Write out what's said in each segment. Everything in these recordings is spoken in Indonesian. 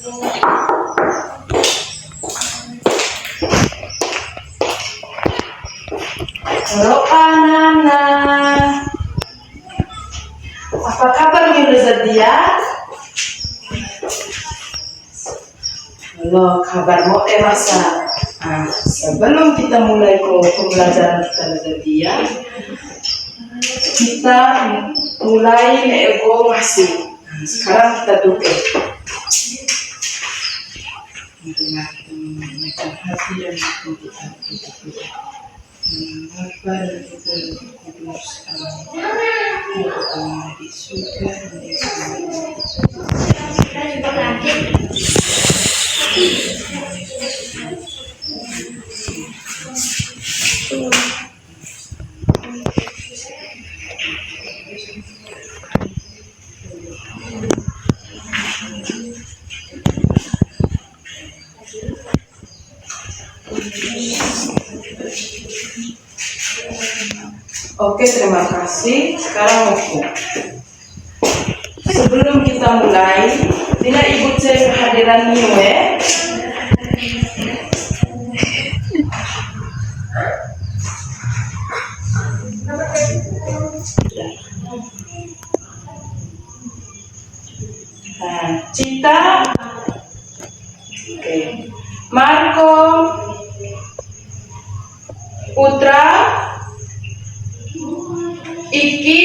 Halo anak-anak, apa kabar Mirza dia? Halo, kabarmu masa? Sebelum kita mulai pembelajaran kita dia, kita mulai nego masih. Sekarang kita duduk. Mendengarkan hati dan kita. Apa dan kita kudus Allah di surga dan di Oke, terima kasih. Sekarang aku. Sebelum kita mulai, tidak ibu saya kehadiran Niwe. Cita, oke. Marco, Putra, Iki,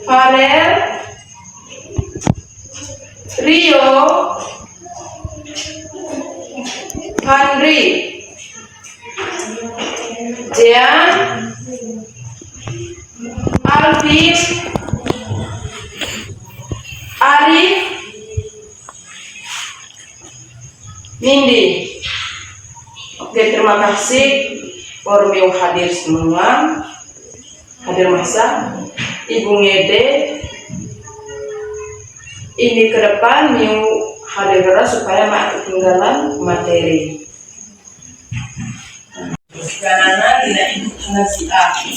Farel, Rio, Henry, Jean, Alvin, Arif, Nindi. Oke, terima kasih. Formio hadir semua, hadir masa, Ibu Ngede. Ini ke depan Miu hadir supaya mak ketinggalan materi. Karena tidak ikut nasi api.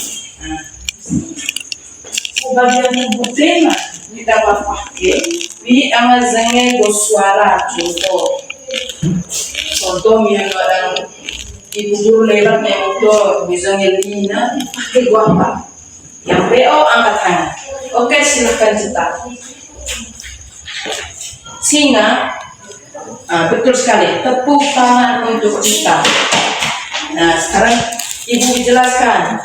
Bagian ibu tema kita pakai di amazonnya suara contoh yang orang ibu guru lewat motor bisa ngelina pakai gua apa yang BO angkat tangan. Oke, silahkan cetak singa. Betul sekali, tepuk tangan untuk kita. Nah, sekarang ibu jelaskan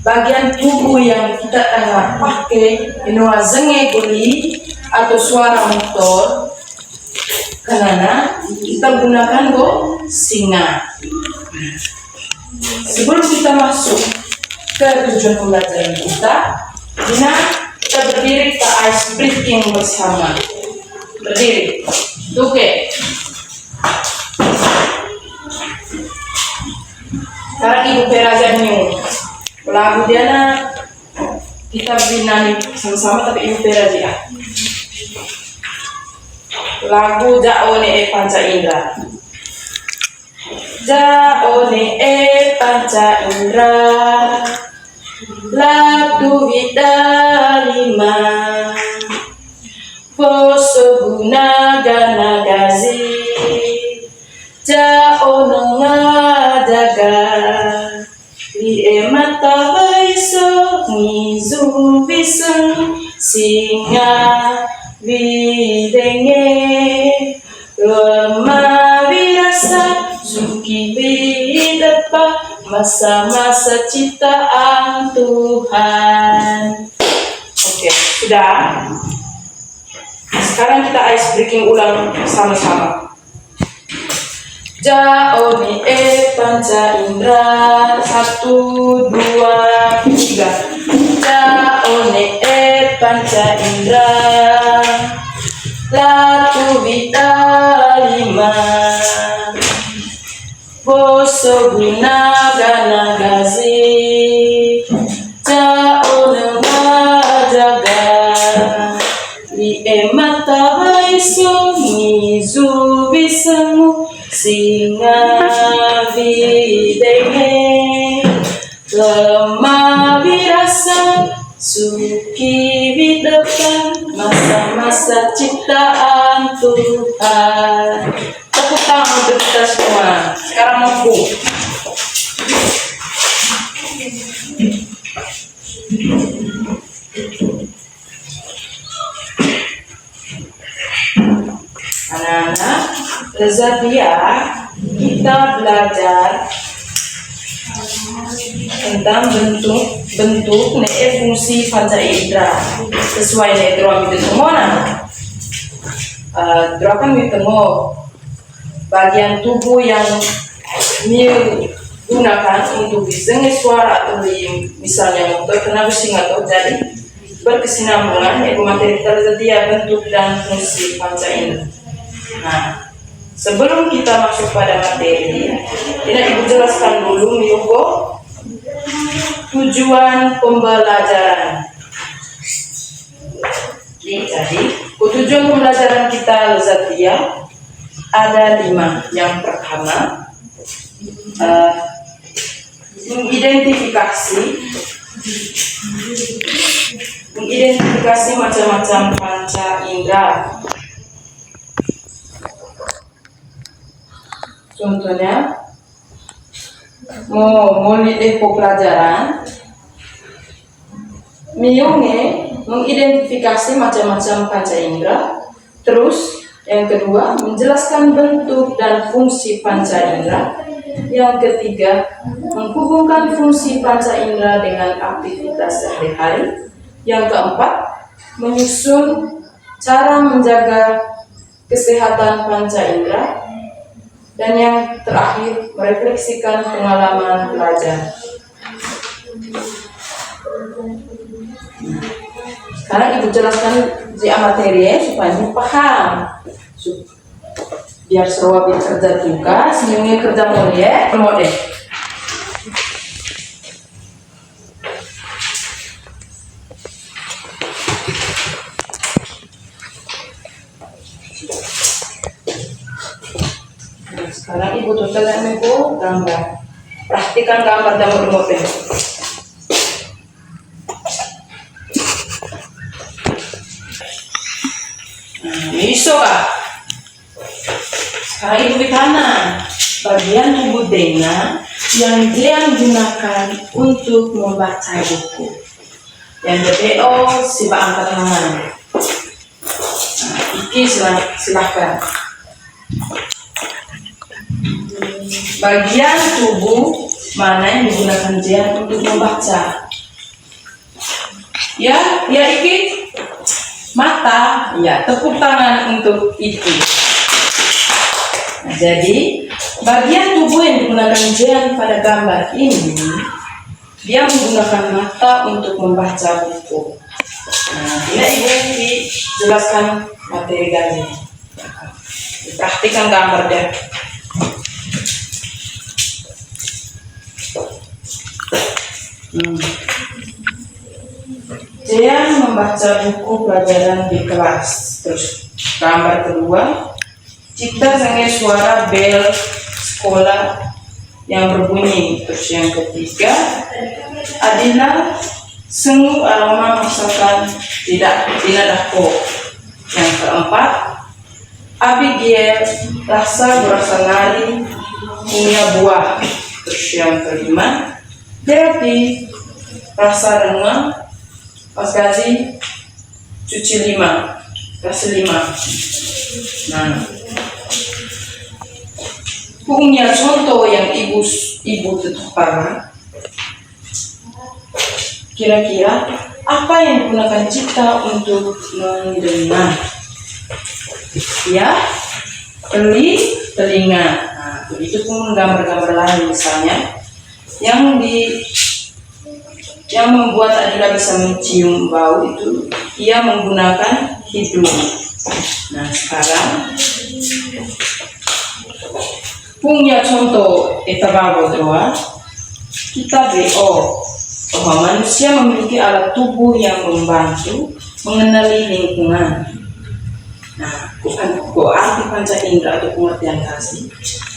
bagian tubuh yang kita tengah pakai inua zenge guli atau suara motor karena kita gunakan singa. Sebelum kita masuk ke tujuan pembelajaran kita berdiri, kita ice breathing bersama. Berdiri, oke. Sekarang ibu peraja New lagu dia kita bernyanyi sama-sama tapi ibu peraja lagu Jaone Panca Indra. Jaone Panca Indra lagu Vidalima Poso Gunaga Nagazi Jaone Ngadaga Li mata baiso Nizu Bisung Singa Videnge Lema Birasa Suki Bidapa Masa-masa ciptaan Tuhan. Oke, sudah. Sekarang kita ice breaking ulang sama-sama. Jaone Panca Indra 1, 2, 3. Jaone Panca Indra Latu Vidalima Poso Gunaga Nagazi Jaone Ngadaga Li mata baiso Nizu Bisemu Singa Videnge Lemah Birasa Suki Vidapa Masa-masa ciptaan Tuhan. Tepuk tangan untuk kita semua. Sekarang mampu. Anak-anak, Zadia, kita belajar tentang bentuk fungsi panca indera sesuai dengan itu semua. Doakan mitemo bagian tubuh yang digunakan untuk disengai suara atau misalnya motor kena bising atau jadi berkesinambungan yaitu materi tersedia bentuk dan fungsi panca indera. Nah, sebelum kita masuk pada materi, tidak ibu jelaskan dulu Miyuko tujuan pembelajaran. Jadi, tujuan pembelajaran kita Zatia ada 5. Yang pertama, mengidentifikasi macam-macam panca indera. Contohnya, mau pelajaran, mengidentifikasi macam-macam panca indera. Terus, yang kedua, menjelaskan bentuk dan fungsi panca indera. Yang ketiga, menghubungkan fungsi panca indera dengan aktivitas sehari-hari. Yang keempat, menyusun cara menjaga kesehatan panca indera. Dan yang terakhir, merefleksikan pengalaman belajar. Sekarang ibu jelaskan di materi supaya ibu paham. Biar seru kerja juga, senyumnya kerja mau deh. Sekarang ibu tutup ibu gambar. Praktikan gambar dan remote. Iso kah? Sekarang ibu tanah bagian tubuh Dena yang dia gunakan untuk membaca buku. Yang BO siapa angkat tangan. Iki silahkan. Bagian tubuh mana yang digunakan dia untuk membaca? Ya Iki. Mata, ya tepuk tangan untuk itu. Nah, jadi bagian tubuh yang digunakan Jian pada gambar ini, dia menggunakan mata untuk membaca buku. Nah, ini ibu dijelaskan materi ganti. Praktikan gambar deh. Dia membaca buku pelajaran di kelas. Terus gambar kedua, cipta dengan suara bel sekolah yang berbunyi. Terus yang ketiga, Adina sengu aroma masakan tidak dako. Yang keempat, Abigail rasa nari punya buah. Terus yang kelima, Devi rasa renang pas gaji cuci 5 kasih 5. Nah, punya contoh yang ibu tetapkan. Kira-kira apa yang digunakan cipta untuk mendengar? Ya, telinga. Nah, begitu pun gambar-gambar lain misalnya yang membuat Adila bisa mencium bau itu, ia menggunakan hidung. Nah, sekarang punya contoh etababo doa kita BO bahwa manusia memiliki alat tubuh yang membantu mengenali lingkungan. Nah, bukan arti panca indera atau pengertian kasih.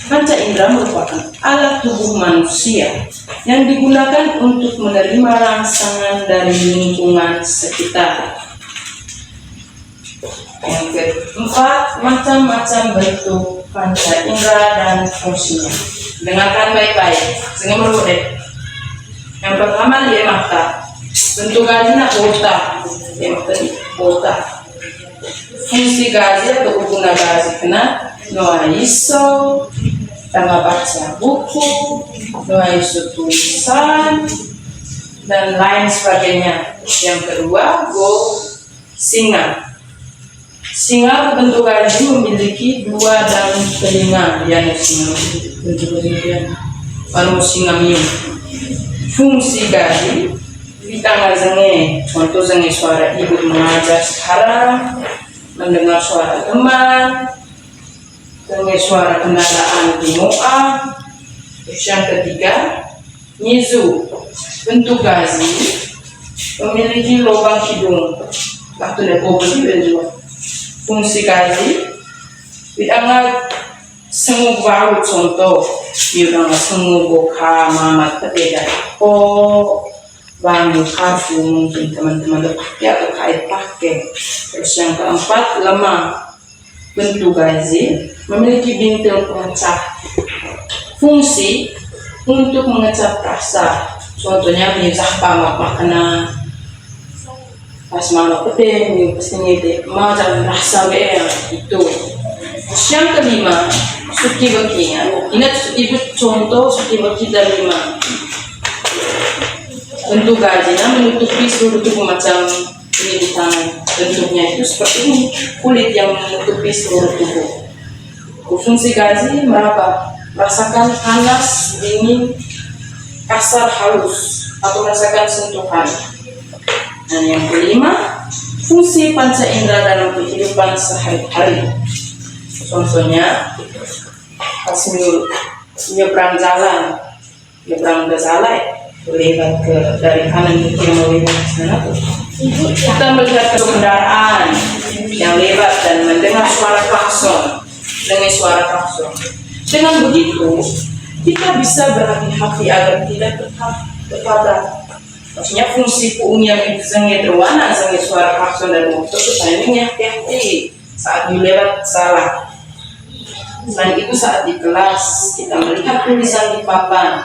Panca indera merupakan alat tubuh manusia yang digunakan untuk menerima rangsangan dari lingkungan sekitar. Yang keempat, macam-macam bentuk panca indera dan fungsinya. Dengarkan baik-baik, sehingga deh. Yang pertama dia mata, bentuk gajinya otak, dia mata di otak. Fungsi gaji atau guna gaji kena noa iso, tangga baca buku, noa iso tulisan, dan lain sebagainya. Yang kedua, singa. Singa berbentuk gaji memiliki 2 dan telinga, yang singa bentuk gaji singa miu. Fungsi gaji ditanggal zenge, contoh zenge suara ibu mengajar sekarang, mendengar suara teman, zenge suara kendaraan di moa. Terus yang ketiga, nyizu. Bentuk gaji memiliki lubang hidung, waktu lekobeli bentuk. Fungsi gaji dianggap senguk bau, contoh dianggap senguk boka mamat berbeda. Bambu kartu mungkin teman-teman pakai atau kait pakai. Terus yang keempat, lemah. Bentuk gaji memiliki bintil pengecah. Fungsi untuk mengecap rasa, contohnya menyusah pamak makanan pas malam pedih, pasti ngide macam rasa beer itu. Terus yang kelima, suki bakinya. Ingat ibu contoh suki baki dari 5. Bentuk gajinya menutupi seluruh tubuh macam ini di tangan. Bentuknya itu seperti ini, kulit yang menutupi seluruh tubuh. Fungsi gaji meraba, merasakan panas, dingin, kasar, halus, atau merasakan sentuhan. Dan yang kelima, fungsi panca indera dalam kehidupan sehari-hari. Contohnya, pas menyeberang jalan, menyeberang ke jalan, lewat ke dari kanan ke kiri melewat ke sana, kita melihat kendaraan yang lewat dan mendengar suara klakson, Dengan begitu, kita bisa berhati-hati agar tidak tertabrak. Maksudnya fungsi puungnya itu sangat berwarna, sangat suara klakson dan motor supaya hati-hati saat lewat salah. Selain itu saat di kelas kita melihat tulisan di papan,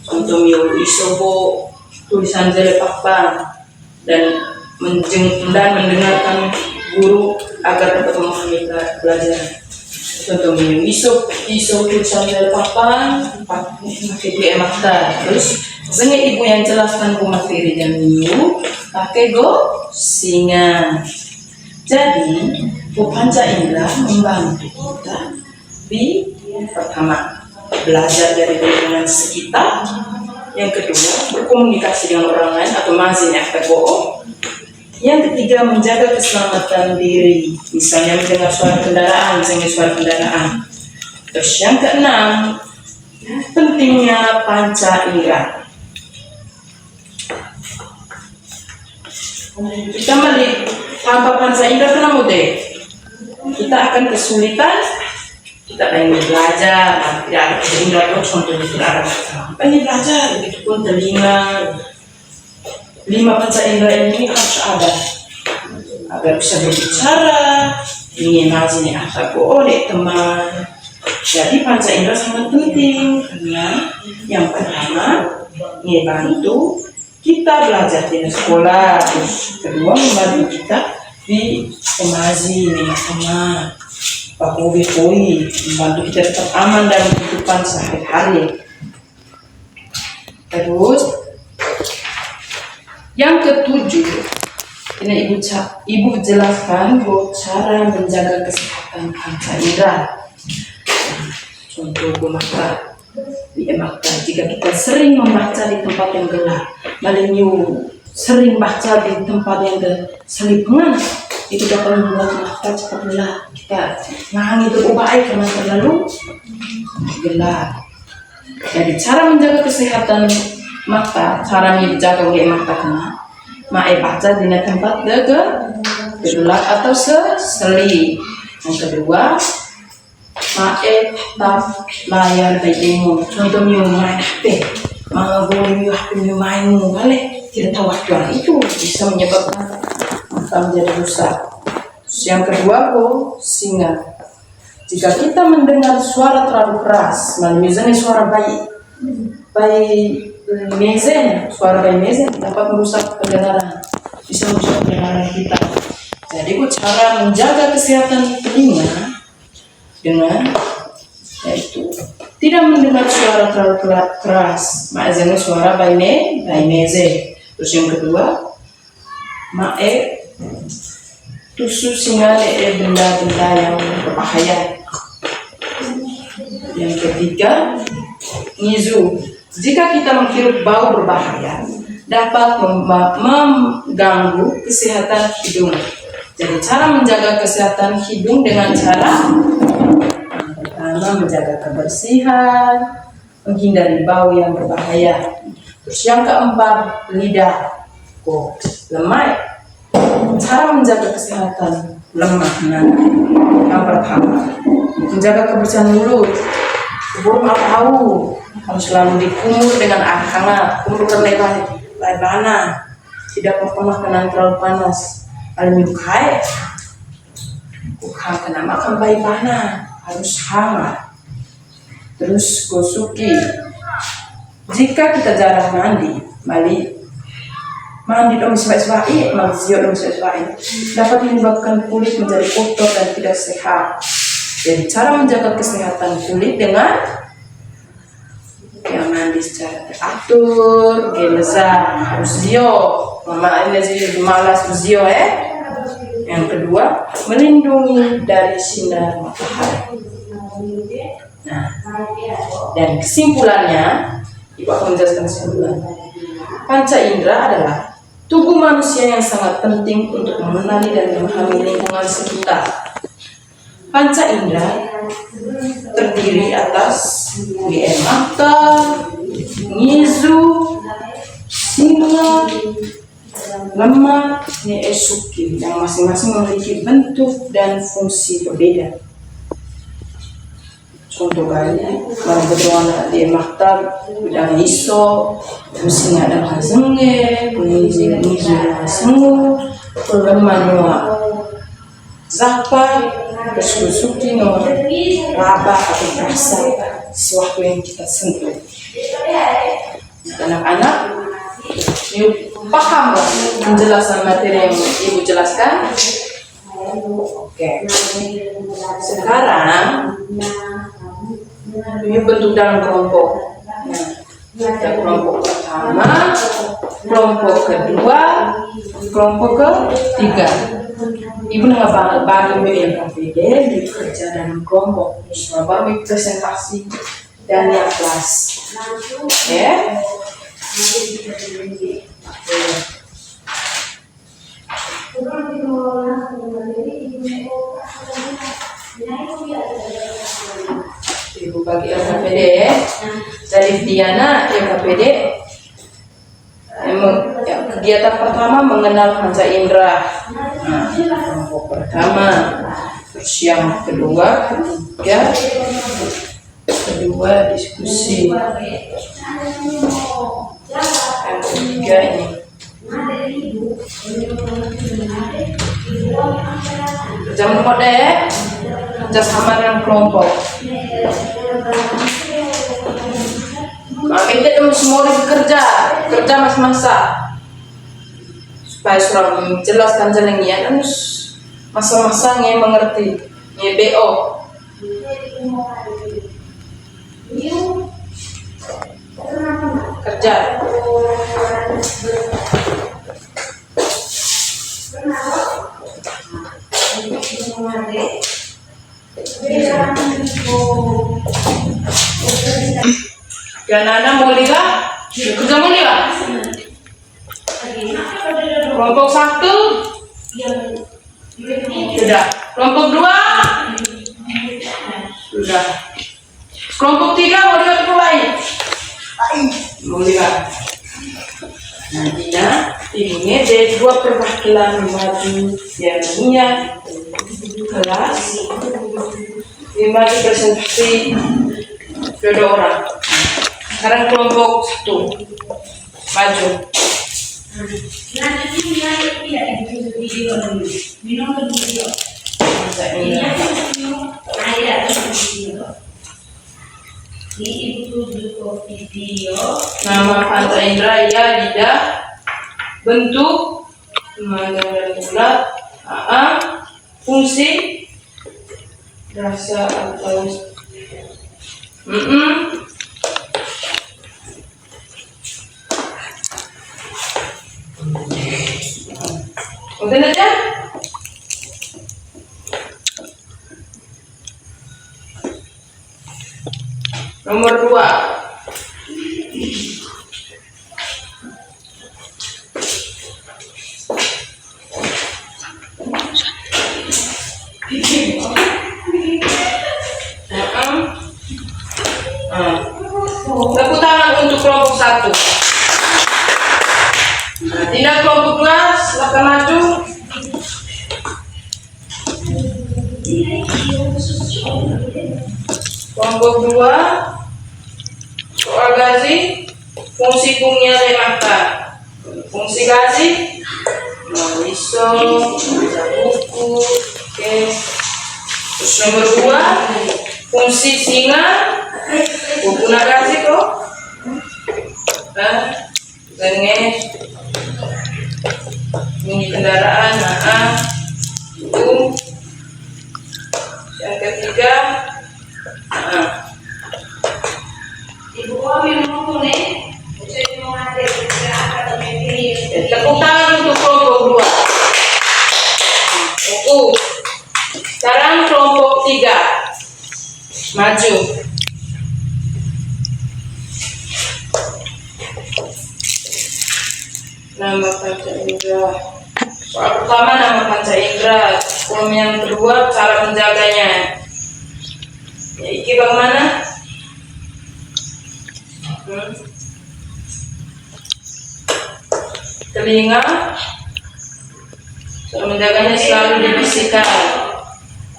contoh miu isobo tulisan di papan, dan mendengarkan guru agar dapat memahami pelajaran. Contoh miu iso tulisan di papan, pakai dua mata. Terus sehingga ibu yang jelaskan materi dan miu pakai singa. Jadi panca indera membantu kita di pertama belajar dari lingkungan sekitar, yang kedua berkomunikasi dengan orang lain atau mazin yang ketiga menjaga keselamatan diri, misalnya mendengar suara kendaraan, Terus yang keenam, pentingnya panca indera. Kita melihat tanpa panca indera kenapa deh? Kita akan kesulitan. Kita pengen belajar, tidak ada panca indera, contohnya tidak ada. Pengen belajar, begitu pun telinga. 5 panca indera ini harus ada agar bisa berbicara, ingin mazin apa oleh teman. Jadi panca indera sangat penting karena yang pertama membantu kita belajar di sekolah, terus kedua membantu kita di pemazi teman, membantu kita tetap aman dalam kehidupan sehari-hari. Terus yang ketujuh, ini ibu jelaskan bahwa cara menjaga kesehatan panca indera. Contoh mata, jika kita sering membaca di tempat yang gelap, malinyu sering baca di tempat yang selipangan, itu dapat membuat mata cepat gelap. Kita itu baik karena terlalu gelap. Jadi cara menjaga kesehatan mata, cara menjaga oleh mata kena baca di tempat gelap atau seli. Yang kedua, tap layar bayimu, contohnya main HP, boleh HP mainmu, tidak tahu waktu itu bisa menyebabkan mata menjadi rusak. Yang kedua, singa. Jika kita mendengar suara terlalu keras, misalnya suara bayi mezen, suara bayi mezen dapat merusak pendengaran, bisa merusak pendengaran kita. Jadi cara menjaga kesehatan telinga dengan yaitu tidak mendengar suara terlalu keras, misalnya suara bayi mezen. Terus yang kedua, tusuk singa benda-benda yang berbahaya. Yang ketiga, ngizu. Jika kita menghirup bau berbahaya, dapat mengganggu kesehatan hidung. Jadi cara menjaga kesehatan hidung dengan cara pertama menjaga kebersihan, menghindari bau yang berbahaya. Terus yang keempat, lidah. Lemah. Cara menjaga kesehatan lemah. Yang pertama, menjaga kebersihan mulut. Sebelum tahu harus selalu dikumur dengan air hangat, kumur terlebih panas, tidak pernah kena terlalu panas. Kalau menyukai, bukan kena makan bayi panas, harus hangat. Terus gosuki. Jika kita jarang mandi dong sesuai, dapat menyebabkan kulit menjadi kotor dan tidak sehat. Jadi cara menjaga kesehatan kulit dengan mandi secara teratur, harus mama ini jadi malas uzio Yang kedua, melindungi dari sinar matahari. Nah, dan kesimpulannya, ibu akan menjelaskan kesimpulan. Panca indera adalah tubuh manusia yang sangat penting untuk mengenali dan memahami lingkungan sekitar. Panca indera terdiri atas mata, ngizu, singa, lemah, esuki yang masing-masing memiliki bentuk dan fungsi berbeda. Contoh kali, berwarna di mata bidang iso, singa dan hasenge, ngizu dan hasengu, lemah zapa, bersusuki raba atau rasa sesuatu yang kita sentuh. Anak-anak, yuk paham penjelasan materi yang ibu jelaskan? Oke. Sekarang ini bentuk dalam kelompok. Ada kelompok pertama, kelompok kedua, kelompok ketiga. Ibu bagi yang KPD bekerja dalam kelompok, baru presentasi dan yang kelas. Ya. Ibu bagi LKPD dari Diana LKPD. Kegiatan pertama mengenal panca indera. Kelompok pertama. Terus yang kedua, ketiga, diskusi. Yang ketiga ini. Kerja mode, kerja sama dengan kelompok. Kita semua kerja masa-masa supaya sudah menjelaskan jalannya harus masa-masa yang mengerti BO. Kerja. Nana mau lihat? Kerja mau lihat? Kelompok 1 sudah. Kelompok 2 sudah. Kelompok 3 mau lihat mulai? Mau lihat? Ini ada 2 perwakilan maju yang punya kelas. Ini maju presentasi 2 orang. Sekarang kelompok 1 maju. Panca indera. Nama panca indera ya lidah, bentuk bulat, fungsi rasa atau udah aja. Nomor 2. Tepuk tangan untuk kelompok 1. Tindak kelompok 2, silakan maju. Kelompok 2, soal gazi, fungsi bungnya lemata. Fungsi gazi, pisau, buku, oke. Terus nomor 2, fungsi singa, guna gazi kok. Dengeng, bunyi kendaraan, itu. Yang ketiga, tepuk tangan untuk kelompok 2. Sekarang kelompok 3, maju. Nama panca indera. Soal pertama nama panca indera. Soal yang kedua cara menjaganya. Ya, iki bagaimana? Telinga, cara menjaganya selalu dibersihkan.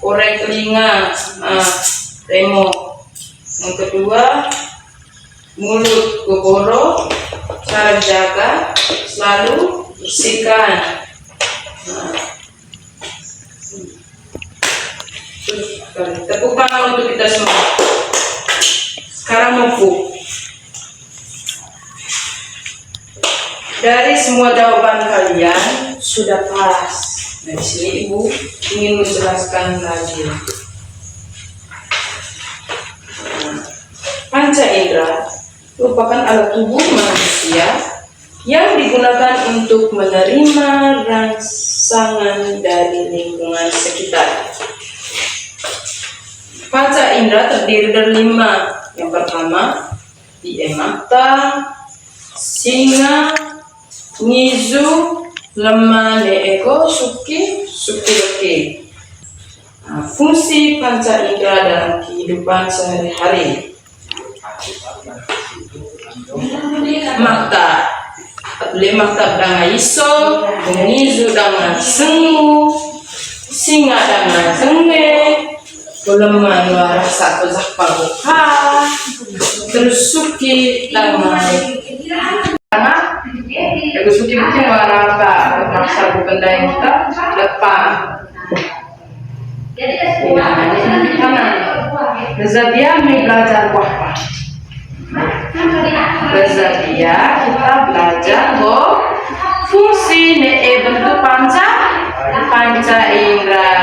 Korek telinga, remo. Yang kedua, mulut gogoro, cara jaga selalu bersihkan. Tepuk tangan untuk kita semua. Sekarang buku. Dari semua jawaban kalian sudah pas. Nah, di sini Ibu ingin menjelaskan lagi. Panca indera merupakan alat tubuh manusia yang digunakan untuk menerima rangsangan dari lingkungan sekitar. Panca indera terdiri dari 5. Yang pertama, mata, singa, ngizu, lemah, neego, suki, suki. Fungsi panca indera dalam kehidupan sehari-hari. Mata, mata dengan iso, ngizu dengan sengu, singa dengan senge, lemah luar satu zakpaluka, terus suki dengan anak, terus suki mungkin warna apa? Masa bukan dari kita depan. Ini kanan. Dia belajar apa? Dia kita belajar fungsi bentuk panca indera.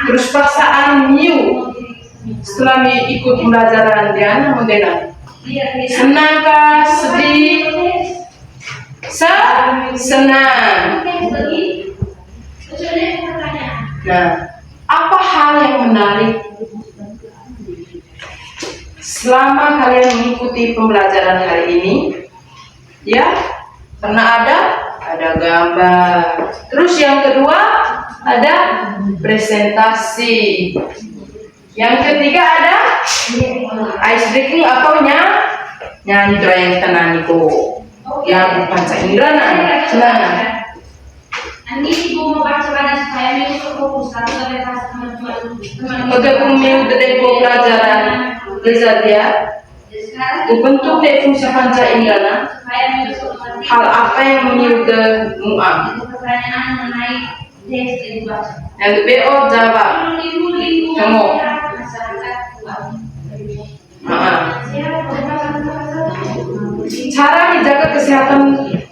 Terus paksaan new setelah ikut pembelajaran dia modern senangkah sedih senang. Nah, apa hal yang menarik selama kalian mengikuti pembelajaran hari ini? Ya, karena ada gambar. Terus yang kedua ada presentasi. Yang ketiga ada ice breaking atau nyanyi yang tenaniko. Yang panca indera senang. Nanti ibu mau baca pada supaya ibu fokus satu teman-teman. Untuk mengikuti pembelajaran belajar dia. Bentuk fungsi panca indera. hal apa yang menyudah mu'am? Itu pertanyaan mengenai teks yang dibaca. Yang BO jawab. Kamu. Masyarakat Cara menjaga kesehatan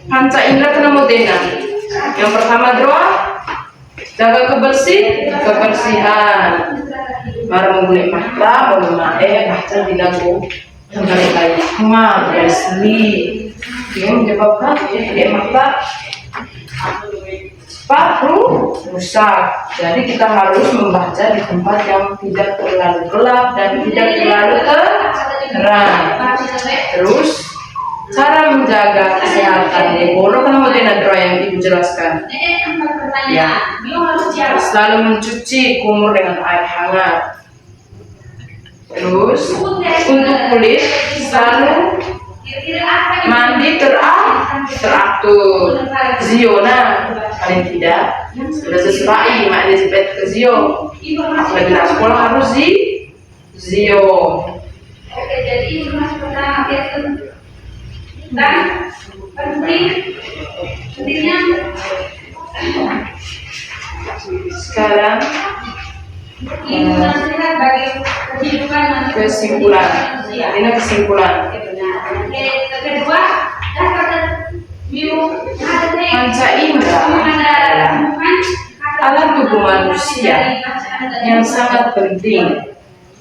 panca indera kena modena. Yang pertama doa, jaga kebersihan. Baru mulai mata, baru baca di lagu kembali lagi. Kemar, bersih. Dia menyebabkan mata paru rusak. Jadi kita harus membaca di tempat yang tidak terlalu gelap dan tidak terlalu terang. Terus cara menjaga kesehatan boleh kan mau doa yang ibu jelaskan. Ya, selalu mencuci kumur dengan air hangat. Terus untuk kulit selalu mandi teratur. Ziona paling tidak sudah sesuai mandi seperti ke Zio. Apabila sekolah harus Zio. Oke, jadi informasi pertama dan pentingnya sekarang ibu nasihat bagi kehidupan manusia. kesimpulan. Ini kesimpulan. Kedua, Panca indera adalah alat tubuh manusia yang sangat penting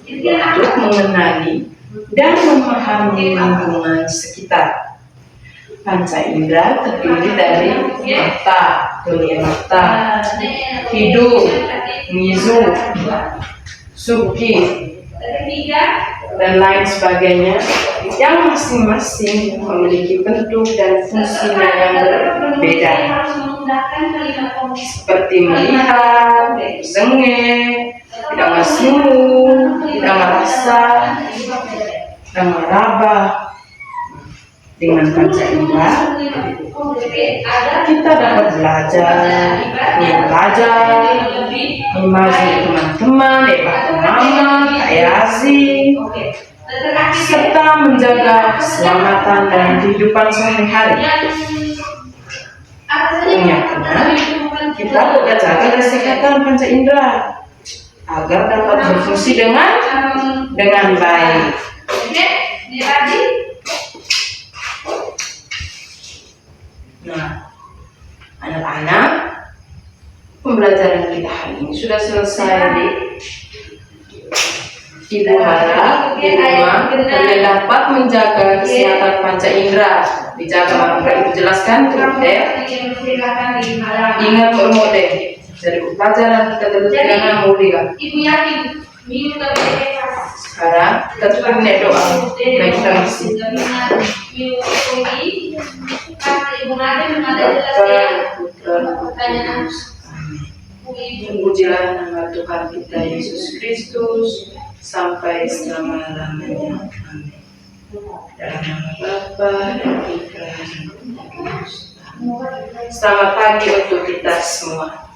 untuk mengenali dan memahami lingkungan sekitar. Panca indera terdiri dari mata, dunia mata, hidung, ngizu, suki, dan lain sebagainya, yang masing-masing memiliki bentuk dan fungsinya yang berbeda, seperti melihat, zenge, tidak ngasmu, tidak merasa, dan meraba. Dengan panca indera kita dapat belajar, memahami teman-teman, mama, Yazi, serta menjaga keselamatan dan kehidupan sehari-hari. Ingatlah, kita jaga kesehatan panca indera agar dapat berfungsi dengan baik. Nah, anak-anak, pembelajaran kita hari ini sudah selesai. Ibu harap di rumah kalian dapat menjaga kesehatan panca indera. Dijaga, maka ibu jelaskan model. Ingat model. Jadi pelajaran kita terus mulia. Ibu yakin minggu Sekarang kita tutup doa. Baik, kita masih. Ibu Nade mengajar jelasnya pertanyaan. Pujilah nama Tuhan kita Yesus Kristus sampai selama-lamanya. Amin. Dalam nama Bapa dan Putra dan Roh Kudus. Selamat pagi untuk kita semua.